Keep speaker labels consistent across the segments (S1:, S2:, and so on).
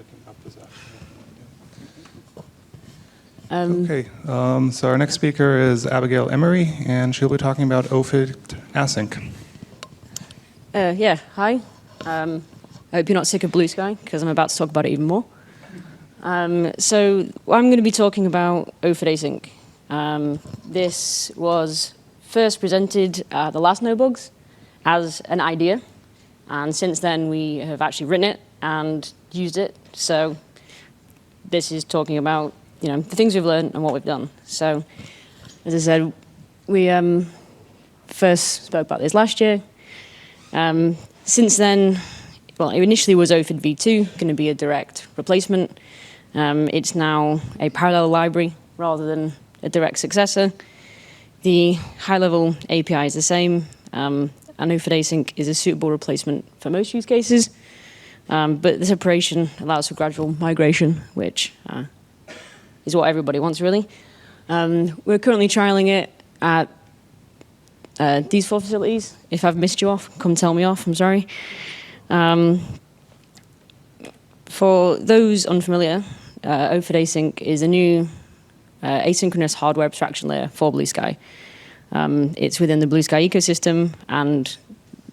S1: clicking up is
S2: Okay, so our next speaker is Abigail Emery, and she'll be talking about OFID async.
S3: Yeah, hi. I hope you're not sick of blue sky, because I'm about to talk about it even more. So I'm going to be talking about OFID async. This was first presented at the last NoBugs as an idea, and since then we have actually written it and used it. So this is talking about the things we've learned and what we've done. So as I said, we first spoke about this last year. Since then, well, it initially was OFID v2, going to be a direct replacement. It's now a parallel library rather than a direct successor. The high-level API is the same, and OFID async is a suitable replacement for most use cases. But the separation allows for gradual migration, which is what everybody wants, really. We're currently trialing it at these 4 facilities. If I've missed you off, come tell me off, I'm sorry. For those unfamiliar, OFID async is a new asynchronous hardware abstraction layer for Blue Sky. It's within the Blue Sky ecosystem, and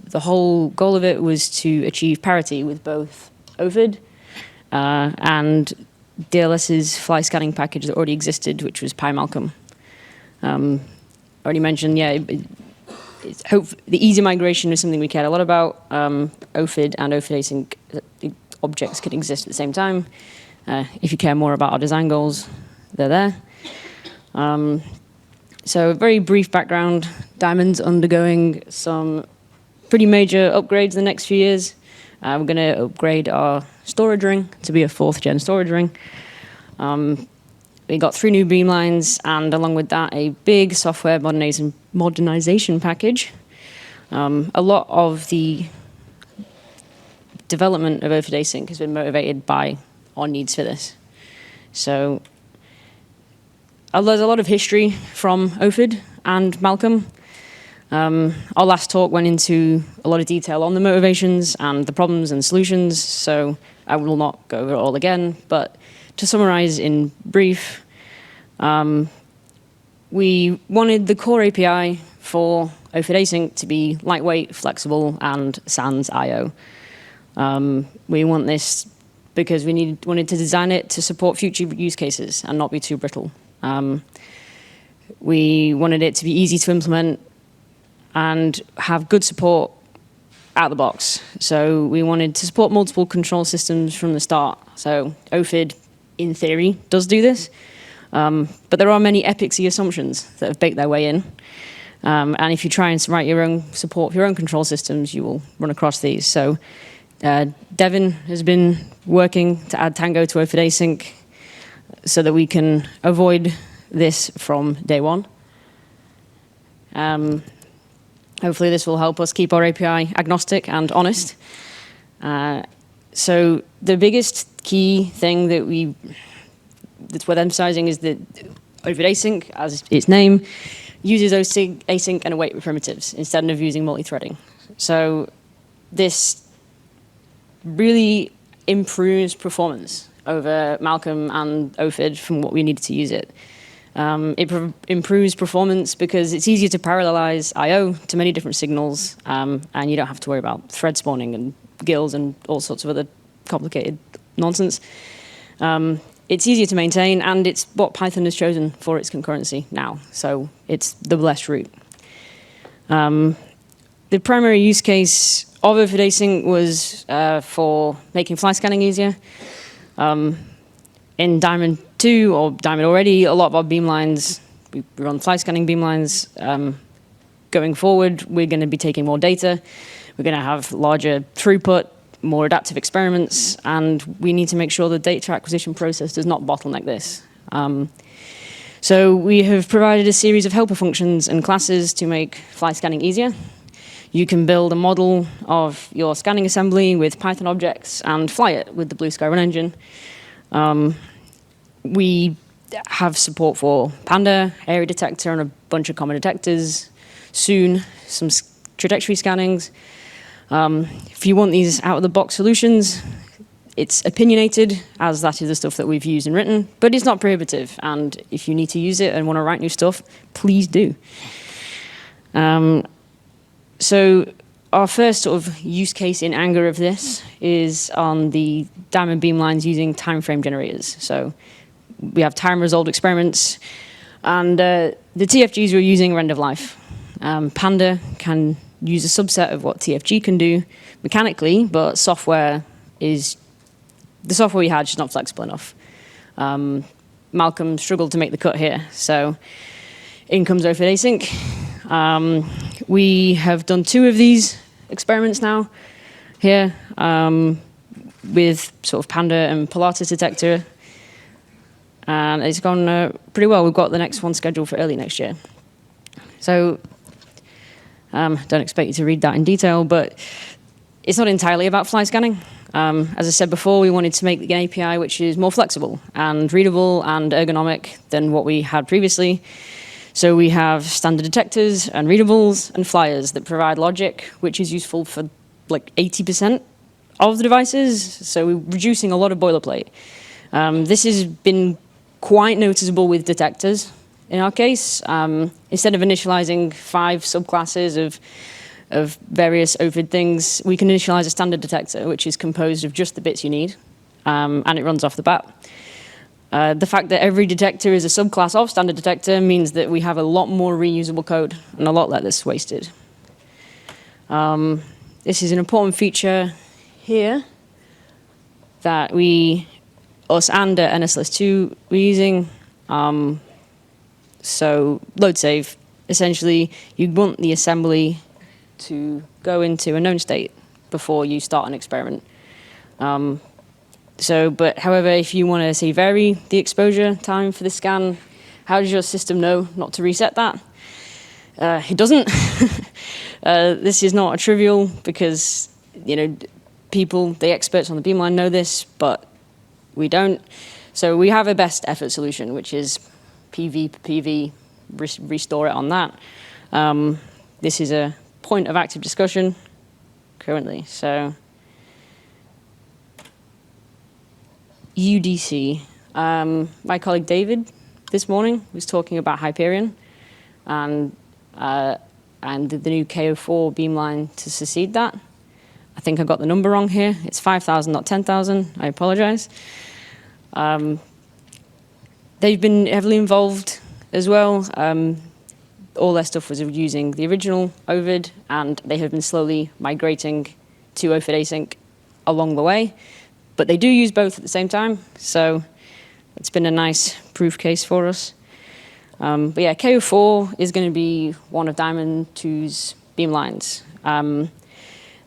S3: the whole goal of it was to achieve parity with both OFID and DLS's fly scanning package that already existed, which was PyMalcolm. Already mentioned, the easy migration is something we cared a lot about. OFID and OFID async objects can exist at the same time. If you care more about our design goals, they're there. So a very brief background. Diamond's undergoing some pretty major upgrades in the next few years. We're going to upgrade our storage ring to be a 4th-gen storage ring. We got 3 new Beamlines, and along with that, a big software modernization package. A lot of the development of OFID async has been motivated by our needs for this. So there's a lot of history from OFID and Malcolm. Our last talk went into a lot of detail on the motivations and the problems and solutions, so I will not go over it all again. But to summarize in brief, we wanted the core API for OFID async to be lightweight, flexible, and sans I/O. We want this because we wanted to design it to support future use cases and not be too brittle. We wanted it to be easy to implement and have good support out the box. So we wanted to support multiple control systems from the start. So OFID, in theory, does do this. But there are many epicsy assumptions that have baked their way in. And if you try and write your own support for your own control systems, you will run across these. So Devin has been working to add Tango to OFID async so that we can avoid this from day one. Hopefully this will help us keep our API agnostic and honest. So the biggest key thing that's worth emphasizing is that OFID async, as its name, uses async and await primitives instead of using multi-threading. So this really improves performance over Malcolm and OFID from what we needed to use it. It improves performance because it's easier to parallelize I/O to many different signals, and you don't have to worry about thread spawning and guilds and all sorts of other complicated nonsense. It's easier to maintain, and it's what Python has chosen for its concurrency now, so it's the blessed route. The primary use case of OFID async was for making fly scanning easier. In Diamond 2, or Diamond already, a lot of our beamlines, we run fly scanning beamlines. Going forward, we're going to be taking more data. We're going to have larger throughput, more adaptive experiments, and we need to make sure the data acquisition process does not bottleneck this. So we have provided a series of helper functions and classes to make fly scanning easier. You can build a model of your scanning assembly with Python objects and fly it with the Blue Sky Run engine. We have support for Panda, area detector, and a bunch of common detectors. Soon, some trajectory scannings. If you want these out-of-the-box solutions, It's opinionated, as that is the stuff that we've used and written, but it's not prohibitive. And if you need to use it and want to write new stuff, please do. So our first sort of use case in anger of this is on the diamond beamlines using time frame generators. So we have time-resolved experiments, and the TFGs we're using are end of life. Panda can use a subset of what TFG can do mechanically, but the software we had is just not flexible enough. Malcolm struggled to make the cut here, so in comes OFID async. We have done 2 of these experiments now here with sort of Panda and Pilatus detector, and it's gone pretty well. We've got the next one scheduled for early next year. So don't expect you to read that in detail, but it's not entirely about fly scanning. As I said before, we wanted to make an API which is more flexible and readable and ergonomic than what we had previously. So we have standard detectors and readables and flyers that provide logic, which is useful for like 80% of the devices. So we're reducing a lot of boilerplate. This has been quite noticeable with detectors in our case. Instead of initializing 5 subclasses of various OFID things, we can initialize a standard detector, which is composed of just the bits you need, and it runs off the bat. The fact that every detector is a subclass of standard detector means that we have a lot more reusable code and a lot less wasted. This is an important feature here that us and NSLS2 we're using. So load save, essentially you want the assembly to go into a known state before you start an experiment. But however, if you want to, say, vary the exposure time for the scan, how does your system know not to reset that? It doesn't. This is not a trivial because, the experts on the Beamline know this, but we don't. So we have a best effort solution, which is PV per PV, restore it on that. This is a point of active discussion currently. So UDC. My colleague David this morning was talking about Hyperion and the new KO4 Beamline to succeed that. I think I got the number wrong here. It's 5,000, not 10,000. I apologize. They've been heavily involved as well. All their stuff was using the original OVID, and they have been slowly migrating to OFID async along the way. But they do use both at the same time, so it's been a nice proof case for us. But yeah, KO4 is going to be one of Diamond 2's beamlines.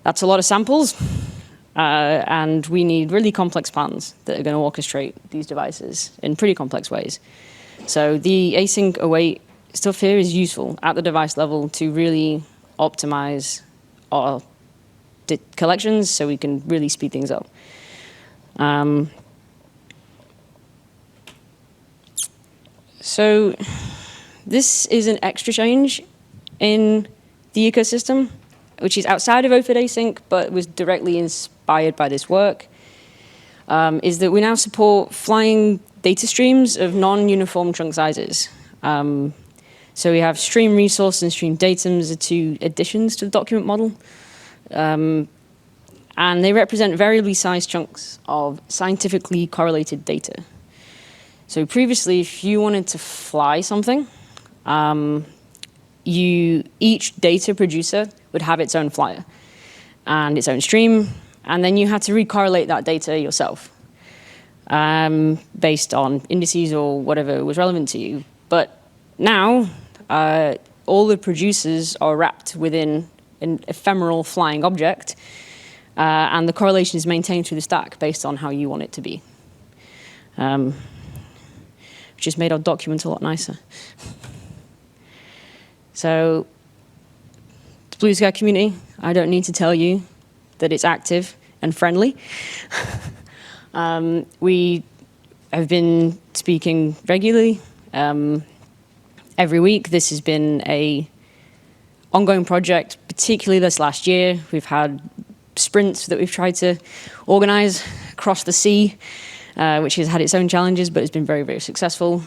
S3: That's a lot of samples, and we need really complex plans that are going to orchestrate these devices in pretty complex ways. So the async await stuff here is useful at the device level to really optimize our collections so we can really speed things up. So this is an extra change in the ecosystem, which is outside of OFID async, but was directly inspired by this work, is that we now support flying data streams of non-uniform chunk sizes. So we have stream resource and stream datums are 2 additions to the document model. And they represent variably sized chunks of scientifically correlated data. So previously, if you wanted to fly something, each data producer would have its own flyer and its own stream, and then you had to recorrelate that data yourself based on indices or whatever was relevant to you. But now, all the producers are wrapped within an ephemeral flying object, and the correlation is maintained through the stack based on how you want it to be. Which has made our document a lot nicer. So, the Blue Sky community, I don't need to tell you that it's active and friendly. We have been speaking regularly. Every week, this has been an ongoing project, particularly this last year. We've had sprints that we've tried to organize across the sea, which has had its own challenges, but it's been very, very successful.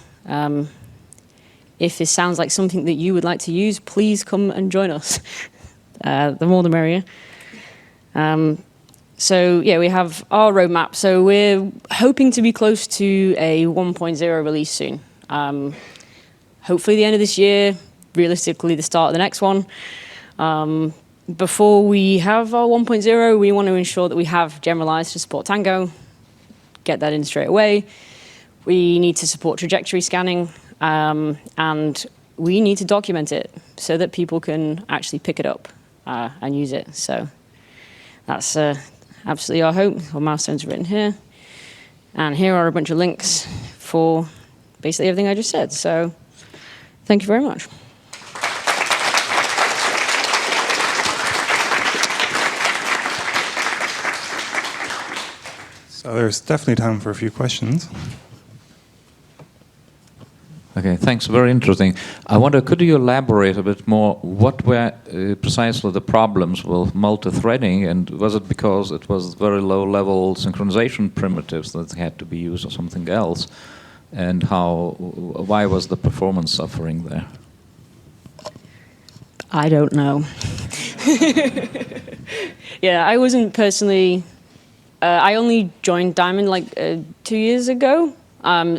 S3: If this sounds like something that you would like to use, please come and join us. The more the merrier. So yeah, we have our roadmap. So we're hoping to be close to a 1.0 release soon. Hopefully the end of this year, realistically the start of the next one. Before we have our 1.0, we want to ensure that we have generalized to support Tango, get that in straight away. We need to support trajectory scanning, and we need to document it so that people can actually pick it up and use it. So that's absolutely our hope. Our milestones are written here. And here are a bunch of links for basically everything I just said. So thank you very much.
S2: So there's definitely time for a few questions.
S1: Okay, thanks. Very interesting. I wonder, could you elaborate a bit more? What were precisely the problems with multi-threading, and was it because it was very low-level synchronization primitives that had to be used, or something else? And why was the performance suffering there?
S3: I don't know. Yeah, I wasn't personally. I only joined Diamond like 2 years ago,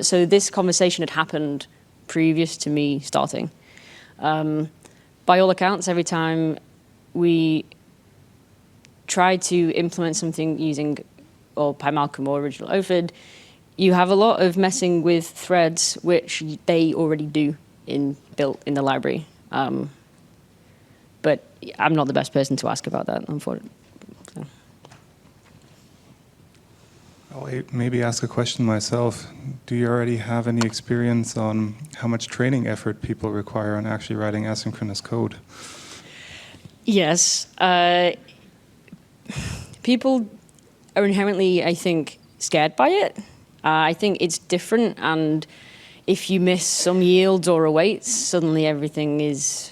S3: so this conversation had happened previous to me starting. By all accounts, every time we try to implement something using or PyMalcolm or original OFID, you have a lot of messing with threads, which they already do built in the library. But I'm not the best person to ask about that, unfortunately. So.
S2: I'll maybe ask a question myself. Do you already have any experience on how much training effort people require on actually writing asynchronous code?
S3: Yes. People are inherently, I think, scared by it. I think it's different, and if you miss some yields or awaits, suddenly everything is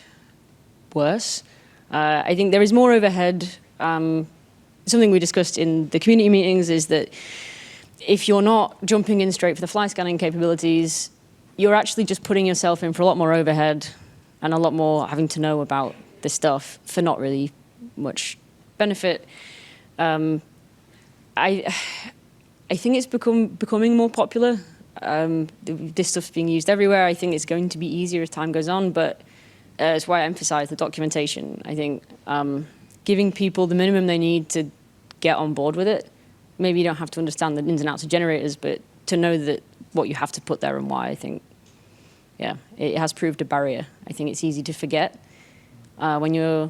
S3: worse. I think there is more overhead. Something we discussed in the community meetings is that if you're not jumping in straight for the fly scanning capabilities, you're actually just putting yourself in for a lot more overhead and a lot more having to know about this stuff for not really much benefit. I think it's becoming more popular. This stuff's being used everywhere. I think it's going to be easier as time goes on, but it's why I emphasize the documentation. I think giving people the minimum they need to get on board with it. Maybe you don't have to understand the ins and outs of generators, but to know that what you have to put there and why, I think, yeah, it has proved a barrier. I think it's easy to forget when you're,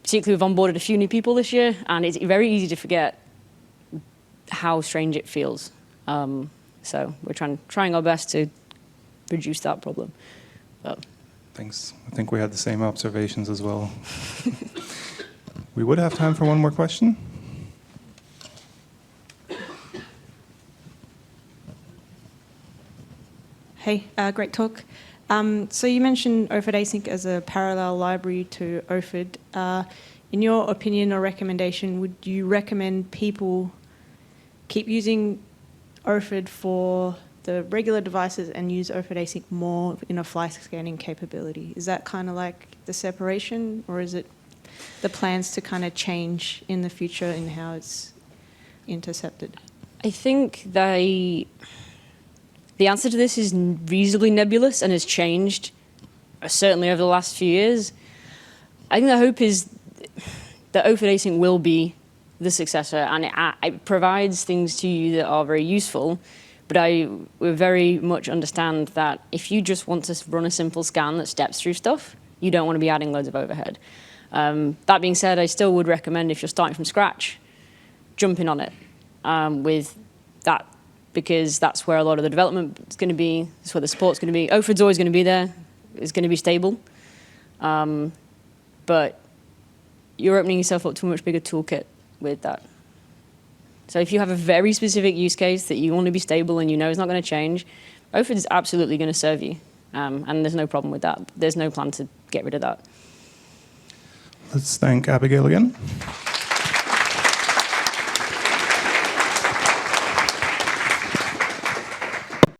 S3: particularly we've onboarded a few new people this year, and it's very easy to forget how strange it feels. So we're trying our best to reduce that problem. But.
S2: Thanks. I think we had the same observations as well. We would have time for one more question.
S4: Hey, great talk. So you mentioned OFID async as a parallel library to OFID. In your opinion or recommendation, would you recommend people keep using OFID for the regular devices and use OFID async more in a fly scanning capability? Is that kind of like the separation, or is it the plans to kind of change in the future in how it's intercepted?
S3: I think the answer to this is reasonably nebulous and has changed certainly over the last few years. I think the hope is that OFID async will be the successor, and it provides things to you that are very useful, but we very much understand that if you just want to run a simple scan that steps through stuff, you don't want to be adding loads of overhead. That being said, I still would recommend, if you're starting from scratch, jumping on it with that, because that's where a lot of the development is going to be, that's where the support's going to be. OFID's always going to be there, it's going to be stable, but you're opening yourself up to a much bigger toolkit with that. So if you have a very specific use case that you want to be stable and you know it's not going to change, OFID is absolutely going to serve you, and there's no problem with that. There's no plan to get rid of that.
S2: Let's thank Abigail again.